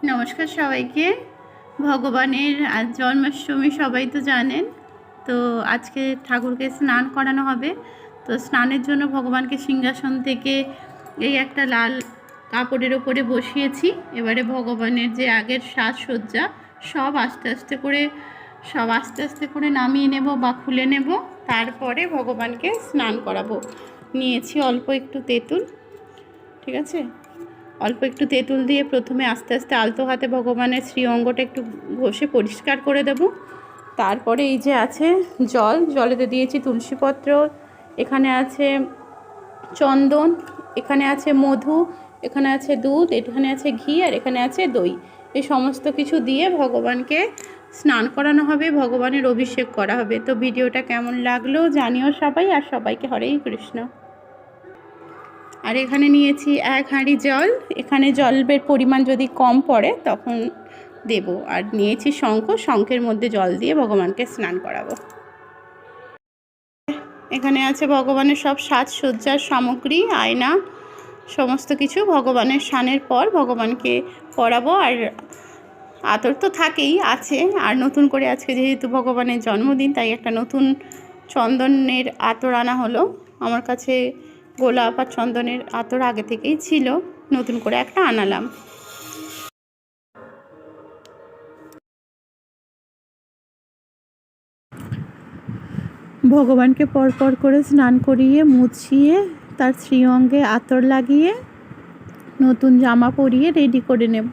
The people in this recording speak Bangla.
নমস্কার সবাইকে। ভগবানের আজ জন্মাষ্টমী, সবাই তো জানেন। তো আজকে ঠাকুরকে স্নান করানো হবে। তো স্নানের জন্য ভগবানকে সিংহাসন থেকে এই একটা লাল কাপড়ের ওপরে বসিয়েছি। এবারে ভগবানের যে আগের সাজসজ্জা সব আস্তে আস্তে করে নামিয়ে নেব বা খুলে নেব। তারপরে ভগবানকে স্নান করাবো। নিয়েছি অল্প একটু তেঁতুল, ঠিক আছে। অল্প একটু তেঁতুল দিয়ে প্রথমে আস্তে আস্তে আলতো হাতে ভগবানের শ্রীঅঙ্গটা একটু ঘষে পরিষ্কার করে দেব। তারপরে এই যে আছে জলেতে দিয়েছি তুলসীপত্র, এখানে আছে চন্দন, এখানে আছে মধু, এখানে আছে দুধ, এখানে আছে ঘি, আর এখানে আছে দই। এই সমস্ত কিছু দিয়ে ভগবানকে স্নান করানো হবে, ভগবানের অভিষেক করা হবে। তো ভিডিওটা কেমন লাগলো জানিও সবাই, আর সবাইকে হরে কৃষ্ণ। আর এখানে নিয়েছি 1 হাঁড়ি জল। এখানে জলের পরিমাণ যদি কম পড়ে তখন দেব। আর নিয়েছি শঙ্খের মধ্যে জল দিয়ে ভগবানকে স্নান করাবো। এখানে আছে ভগবানের সব সাজসজ্জার সামগ্রী, আয়না, সমস্ত কিছু। ভগবানের স্নানের পর ভগবানকে পরাবো। আর আতর তো থাকেই আছে, আর নতুন করে আজকে যেহেতু ভগবানের জন্মদিন, তাই একটা নতুন চন্দনের আতর আনা হলো। আমার কাছে গোলাপ আর চন্দনের আতর আগে থেকেই ছিল, নতুন করে একটা আনালাম। ভগবানকে পরপর করে স্নান করিয়ে মুছিয়ে তার শ্রীঅঙ্গে আতর লাগিয়ে নতুন জামা পরিয়ে রেডি করে নেব।